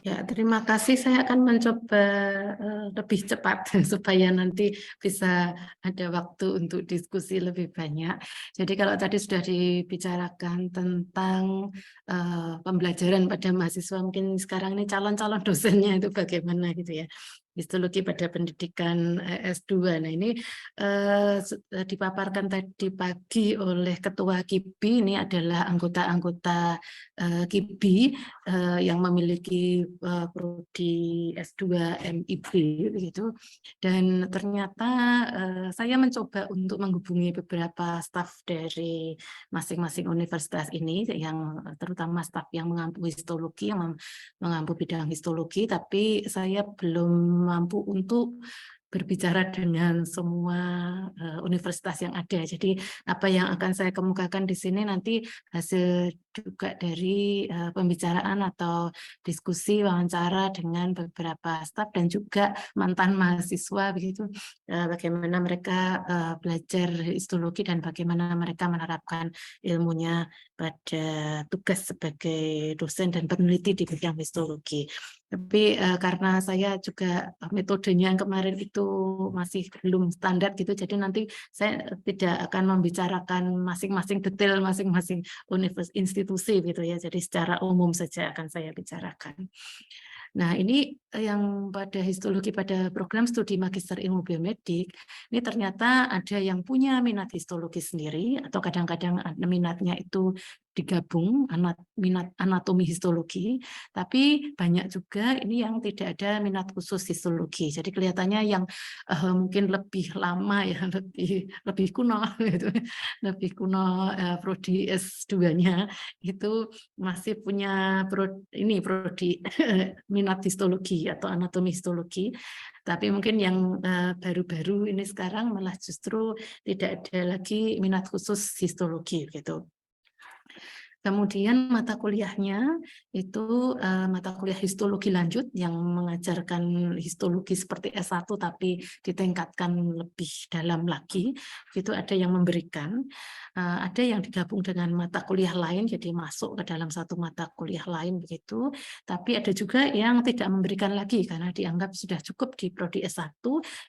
Ya, terima kasih. Saya akan mencoba lebih cepat supaya nanti bisa ada waktu untuk diskusi lebih banyak. Jadi kalau tadi sudah dibicarakan tentang pembelajaran pada mahasiswa, mungkin sekarang ini calon-calon dosennya itu bagaimana gitu ya. Histologi pada pendidikan S2. Nah ini dipaparkan tadi pagi oleh Ketua KIBI, ini adalah anggota-anggota KIBI yang memiliki prodi S2 MIB begitu. Dan ternyata saya mencoba untuk menghubungi beberapa staf dari masing-masing universitas ini, yang terutama staf yang mengampu histologi, yang mengampu bidang histologi, tapi saya belum mampu untuk berbicara dengan semua universitas yang ada. Jadi apa yang akan saya kemukakan di sini nanti hasil juga dari pembicaraan atau diskusi wawancara dengan beberapa staf dan juga mantan mahasiswa begitu, bagaimana mereka belajar histologi dan bagaimana mereka menerapkan ilmunya pada tugas sebagai dosen dan peneliti di bidang histologi. Tapi karena saya juga metodenya yang kemarin itu masih belum standar gitu, jadi nanti saya tidak akan membicarakan masing-masing detail masing-masing institusi gitu ya. Jadi secara umum saja akan saya bicarakan. Nah, ini yang pada histologi pada program studi magister ilmu biomedik, ini ternyata ada yang punya minat histologi sendiri atau kadang-kadang minatnya itu digabung minat anatomi histologi, tapi banyak juga ini yang tidak ada minat khusus histologi. Jadi kelihatannya yang mungkin lebih lama ya, lebih kuno gitu, lebih kuno prodi S2-nya itu masih punya prodi minat histologi atau anatomi histologi, tapi mungkin yang baru-baru ini sekarang malah justru tidak ada lagi minat khusus histologi gitu. Kemudian mata kuliahnya itu mata kuliah histologi lanjut yang mengajarkan histologi seperti S1 tapi ditingkatkan lebih dalam lagi. Itu ada yang memberikan, ada yang digabung dengan mata kuliah lain jadi masuk ke dalam satu mata kuliah lain begitu. Tapi ada juga yang tidak memberikan lagi karena dianggap sudah cukup di prodi S1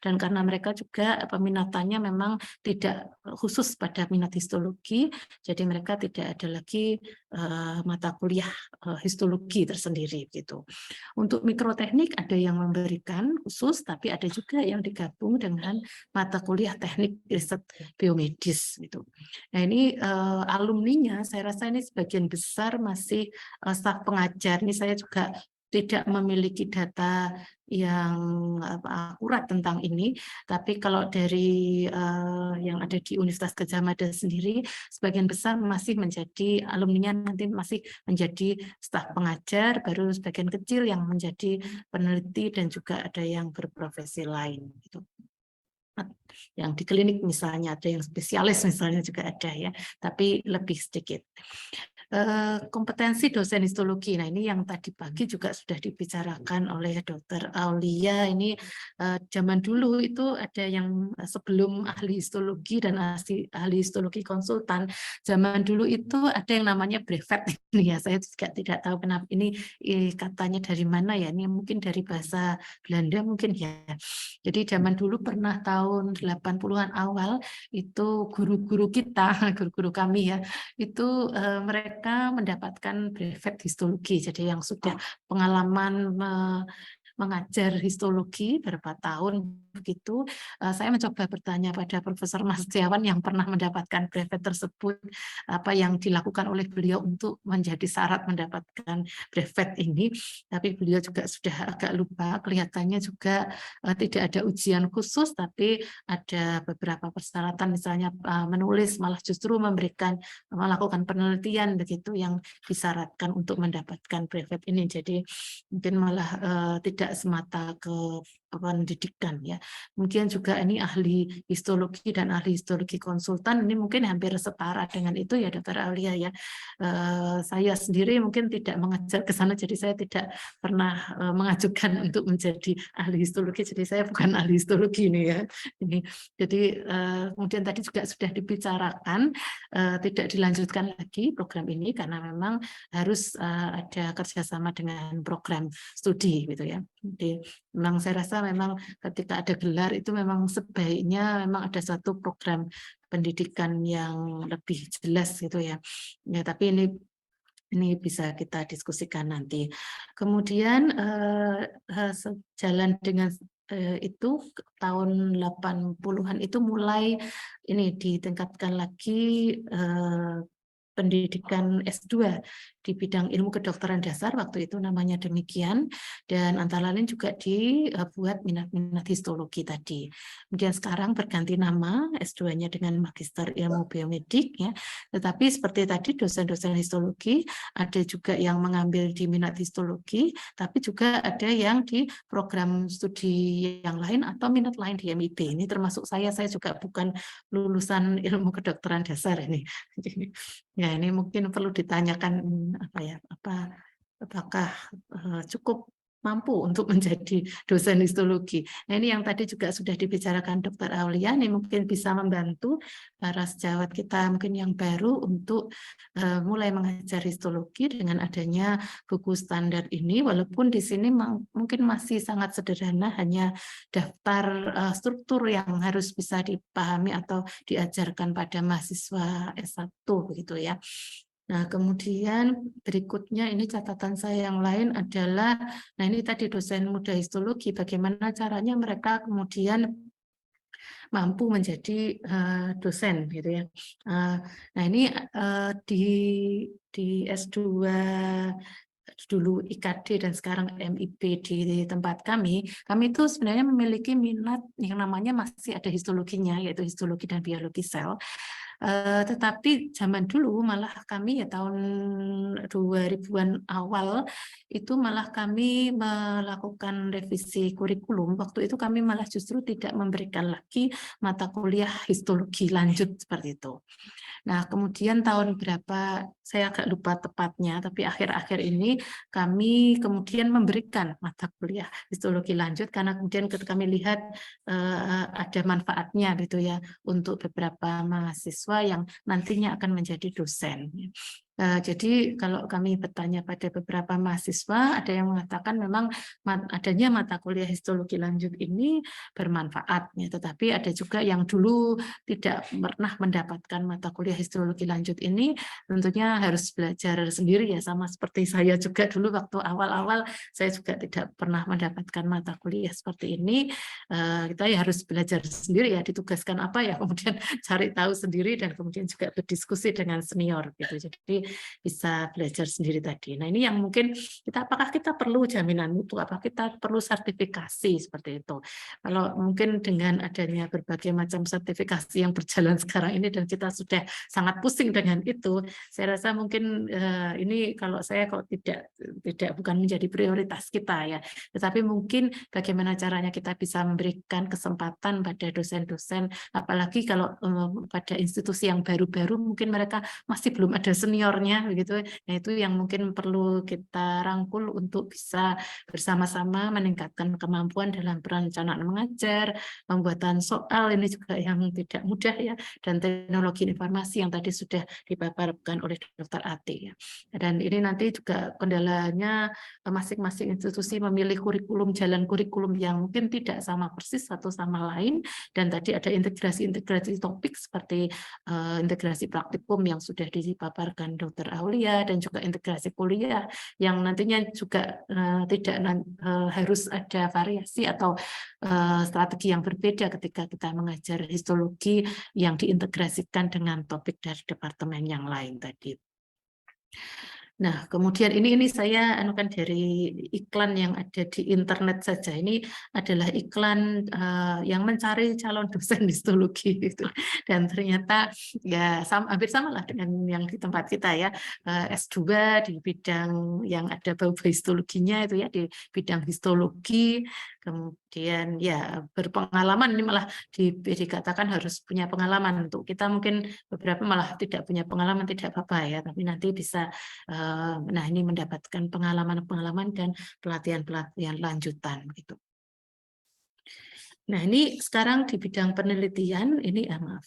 dan karena mereka juga peminatannya memang tidak khusus pada minat histologi, jadi mereka tidak ada lagi mata kuliah histologi tersendiri gitu. Untuk mikroteknik ada yang memberikan khusus, tapi ada juga yang digabung dengan mata kuliah teknik riset biomedis gitu. Nah ini alumninya saya rasa ini sebagian besar masih staf pengajar. Ini saya juga tidak memiliki data yang akurat tentang ini, tapi kalau dari yang ada di Universitas Gadjah Mada sendiri, sebagian besar masih menjadi alumninya nanti masih menjadi staf pengajar, baru sebagian kecil yang menjadi peneliti dan juga ada yang berprofesi lain. Gitu. Yang di klinik misalnya ada yang spesialis misalnya juga ada ya, tapi lebih sedikit. Kompetensi dosen histologi. Nah, ini yang tadi pagi juga sudah dibicarakan oleh Dr. Aulia. Ini zaman dulu itu ada yang sebelum ahli histologi dan ahli histologi konsultan. Zaman dulu itu ada yang namanya brevet. Ini ya, saya juga tidak tahu kenapa ini katanya dari mana ya. Ini mungkin dari bahasa Belanda mungkin ya. Jadi zaman dulu pernah tahun 80-an awal itu guru-guru kita, guru-guru kami ya, itu mereka mendapatkan brevet histologi, jadi yang sudah pengalaman mengajar histologi berapa tahun begitu. Saya mencoba bertanya pada Profesor Mas Setiawan yang pernah mendapatkan brevet tersebut, apa yang dilakukan oleh beliau untuk menjadi syarat mendapatkan brevet ini, tapi beliau juga sudah agak lupa. Kelihatannya juga tidak ada ujian khusus, tapi ada beberapa persyaratan, misalnya menulis, malah justru melakukan penelitian begitu yang disyaratkan untuk mendapatkan brevet ini. Jadi mungkin malah tidak semata ke pendidikan ya. Kemudian juga ini ahli histologi dan ahli histologi konsultan, ini mungkin hampir setara dengan itu ya Dokter Aulia ya. Saya sendiri mungkin tidak mengajar ke sana, jadi saya tidak pernah mengajukan untuk menjadi ahli histologi, jadi saya bukan ahli histologi ini ya. Ini jadi kemudian tadi juga sudah dibicarakan tidak dilanjutkan lagi program ini karena memang harus ada kerjasama dengan program studi gitu ya. Jadi memang saya rasa memang ketika ada gelar itu memang sebaiknya memang ada satu program pendidikan yang lebih jelas gitu ya. Ya, tapi ini bisa kita diskusikan nanti. Kemudian sejalan dengan itu tahun 80-an itu mulai ini ditingkatkan lagi pendidikan S2 di bidang ilmu kedokteran dasar, waktu itu namanya demikian, dan antara lain juga dibuat minat-minat histologi tadi. Kemudian sekarang berganti nama S2-nya dengan Magister Ilmu Biomedik ya. Tetapi seperti tadi dosen-dosen histologi ada juga yang mengambil di minat histologi, tapi juga ada yang di program studi yang lain atau minat lain di MIB. Ini termasuk saya juga bukan lulusan ilmu kedokteran dasar ini. Ya, ini mungkin perlu ditanyakan apakah cukup mampu untuk menjadi dosen histologi. Nah, ini yang tadi juga sudah dibicarakan Dr. Aulia, ini mungkin bisa membantu para sejawat kita mungkin yang baru untuk mulai mengajar histologi dengan adanya buku standar ini, walaupun di sini mungkin masih sangat sederhana, hanya daftar struktur yang harus bisa dipahami atau diajarkan pada mahasiswa S1 begitu ya. Nah, kemudian berikutnya ini catatan saya yang lain adalah, nah ini tadi dosen muda histologi, bagaimana caranya mereka kemudian mampu menjadi dosen gitu ya. Nah ini di S2 dulu IKD dan sekarang MIB di tempat kami itu sebenarnya memiliki minat yang namanya masih ada histologinya, yaitu histologi dan biologi sel. Tetapi zaman dulu malah kami ya tahun 2000-an awal itu malah kami melakukan revisi kurikulum. Waktu itu kami malah justru tidak memberikan lagi mata kuliah histologi lanjut seperti itu. Nah, kemudian tahun berapa, saya agak lupa tepatnya, tapi akhir-akhir ini kami kemudian memberikan mata kuliah histologi lanjut, karena kemudian ketika kami lihat ada manfaatnya gitu ya, untuk beberapa mahasiswa yang nantinya akan menjadi dosen. Jadi kalau kami bertanya pada beberapa mahasiswa, ada yang mengatakan memang adanya mata kuliah histologi lanjut ini bermanfaat, ya, tetapi ada juga yang dulu tidak pernah mendapatkan mata kuliah histologi lanjut ini, tentunya harus belajar sendiri ya, sama seperti saya juga dulu waktu awal-awal saya juga tidak pernah mendapatkan mata kuliah seperti ini. Kita ya harus belajar sendiri ya, ditugaskan apa ya, kemudian cari tahu sendiri dan kemudian juga berdiskusi dengan senior gitu. Jadi bisa belajar sendiri tadi. Nah, ini yang mungkin apakah kita perlu jaminan mutu, apakah kita perlu sertifikasi seperti itu. Kalau mungkin dengan adanya berbagai macam sertifikasi yang berjalan sekarang ini dan kita sudah sangat pusing dengan itu, saya rasa mungkin ini kalau tidak bukan menjadi prioritas kita ya. Tetapi mungkin bagaimana caranya kita bisa memberikan kesempatan pada dosen-dosen, apalagi kalau pada institusi yang baru-baru mungkin mereka masih belum ada seniornya begitu. Nah, itu yang mungkin perlu kita rangkul untuk bisa bersama-sama meningkatkan kemampuan dalam perencanaan mengajar, pembuatan soal ini juga yang tidak mudah ya, dan teknologi informasi yang tadi sudah dipaparkan oleh Dr. Ati ya. Dan ini nanti juga kendalanya masing-masing institusi memilih jalan kurikulum yang mungkin tidak sama persis satu sama lain, dan tadi ada integrasi topik seperti integrasi praktikum yang sudah dipaparkan Dr. Aulia, dan juga integrasi kuliah yang nantinya juga tidak harus ada variasi atau strategi yang berbeda ketika kita mengajar histologi yang diintegrasikan dengan topik dari departemen yang lain tadi. Nah, kemudian ini saya anukan dari iklan yang ada di internet saja. Ini adalah iklan yang mencari calon dosen histologi gitu. Dan ternyata ya hampir sama lah dengan yang di tempat kita ya. S2 di bidang yang ada bau histologinya itu ya, di bidang histologi. Kemudian ya berpengalaman, ini malah dikatakan harus punya pengalaman. Untuk kita mungkin beberapa malah tidak punya pengalaman, tidak apa-apa ya, tapi nanti bisa nah ini mendapatkan pengalaman-pengalaman dan pelatihan-pelatihan lanjutan gitu. Nah ini sekarang di bidang penelitian ini maaf,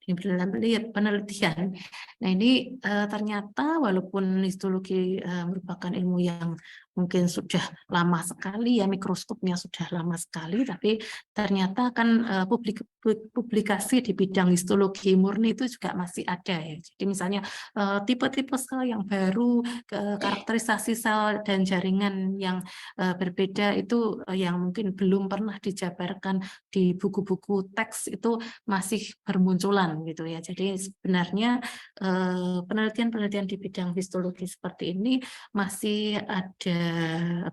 di bidang penelitian. Nah ini ternyata walaupun histologi merupakan ilmu yang mungkin sudah lama sekali ya, mikroskopnya sudah lama sekali, tapi ternyata kan publikasi di bidang histologi murni itu juga masih ada ya. Jadi misalnya tipe-tipe sel yang baru, karakterisasi sel dan jaringan yang berbeda itu yang mungkin belum pernah dijabarkan di buku-buku teks itu masih bermunculan gitu ya. Jadi sebenarnya penelitian-penelitian di bidang histologi seperti ini masih ada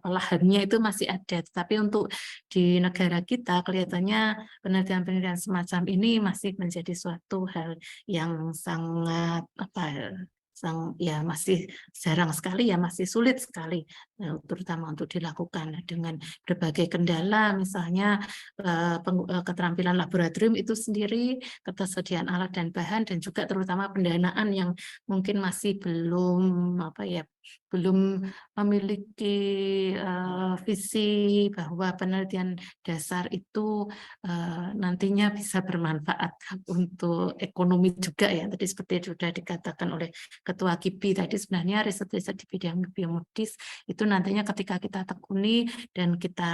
lahannya, itu masih ada. Tapi untuk di negara kita kelihatannya penelitian-penelitian semacam ini masih menjadi suatu hal yang sangat ya masih jarang sekali ya, masih sulit sekali terutama untuk dilakukan dengan berbagai kendala, misalnya keterampilan laboratorium itu sendiri, ketersediaan alat dan bahan, dan juga terutama pendanaan yang mungkin masih belum belum memiliki visi bahwa penelitian dasar itu nantinya bisa bermanfaat untuk ekonomi juga ya. Tadi seperti sudah dikatakan oleh Ketua KIPI tadi, sebenarnya riset-riset di bidang biomedis itu nantinya ketika kita tekuni dan kita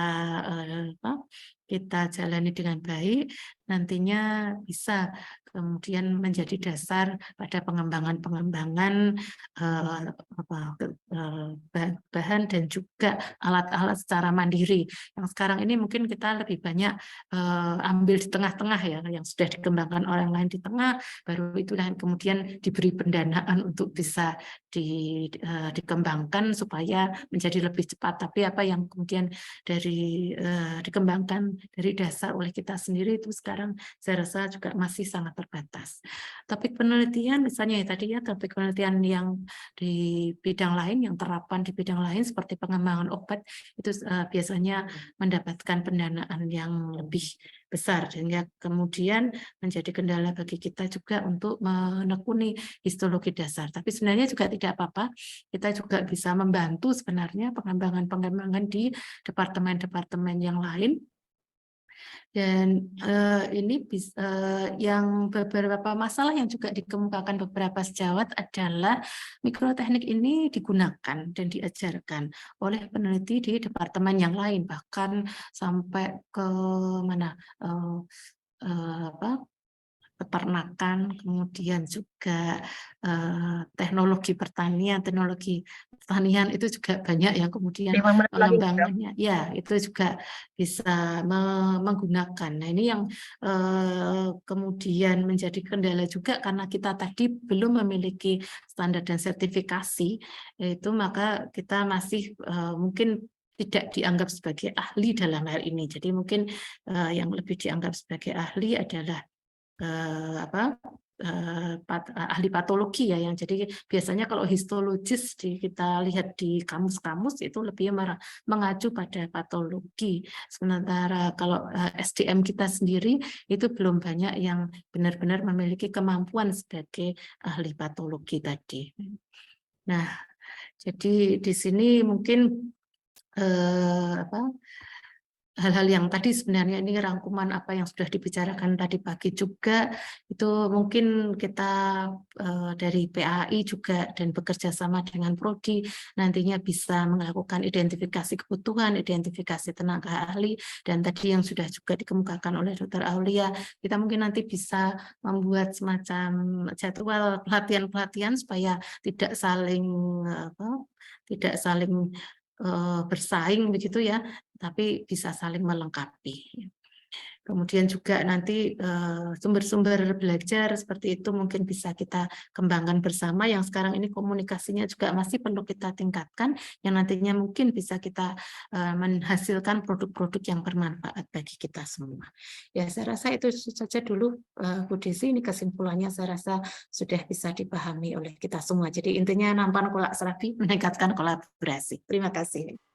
jalani dengan baik, nantinya bisa kemudian menjadi dasar pada pengembangan-pengembangan bahan dan juga alat-alat secara mandiri. Yang sekarang ini mungkin kita lebih banyak ambil di tengah-tengah ya, yang sudah dikembangkan orang lain di tengah, baru itulah yang kemudian diberi pendanaan untuk bisa dikembangkan supaya menjadi lebih cepat. Tapi apa yang kemudian dikembangkan dari dasar oleh kita sendiri itu sekarang saya rasa juga masih sangat terbatas. Topik penelitian misalnya ya tadi ya, topik penelitian yang di bidang lain, yang terapan di bidang lain seperti pengembangan obat itu biasanya mendapatkan pendanaan yang lebih besar, sehingga kemudian menjadi kendala bagi kita juga untuk menekuni histologi dasar. Tapi sebenarnya juga tidak apa-apa, kita juga bisa membantu sebenarnya pengembangan-pengembangan di departemen-departemen yang lain. Dan ini yang beberapa masalah yang juga dikemukakan beberapa sejawat adalah mikroteknik ini digunakan dan diajarkan oleh peneliti di departemen yang lain, bahkan sampai ke mana peternakan, kemudian juga teknologi pertanian itu juga banyak yang kemudian pengembangannya ya itu juga bisa menggunakan. Nah ini yang kemudian menjadi kendala juga karena kita tadi belum memiliki standar dan sertifikasi, itu maka kita masih mungkin tidak dianggap sebagai ahli dalam hal ini. Jadi mungkin yang lebih dianggap sebagai ahli adalah ahli patologi ya, yang jadi biasanya kalau histologis kita lihat di kamus-kamus itu lebih mengacu pada patologi, sementara kalau SDM kita sendiri itu belum banyak yang benar-benar memiliki kemampuan sebagai ahli patologi tadi. Nah, jadi di sini mungkin hal-hal yang tadi sebenarnya ini rangkuman apa yang sudah dibicarakan tadi pagi juga, itu mungkin kita dari PAI juga dan bekerja sama dengan Prodi nantinya bisa melakukan identifikasi kebutuhan, identifikasi tenaga ahli, dan tadi yang sudah juga dikemukakan oleh Dr. Aulia, kita mungkin nanti bisa membuat semacam jadwal pelatihan-pelatihan supaya tidak saling bersaing begitu ya, tapi bisa saling melengkapi. Kemudian juga nanti sumber-sumber belajar seperti itu mungkin bisa kita kembangkan bersama, yang sekarang ini komunikasinya juga masih perlu kita tingkatkan, yang nantinya mungkin bisa kita menghasilkan produk-produk yang bermanfaat bagi kita semua. Ya, saya rasa itu saja dulu Bu Desi, ini kesimpulannya saya rasa sudah bisa dipahami oleh kita semua. Jadi intinya nampan kolak serabi meningkatkan kolaborasi. Terima kasih.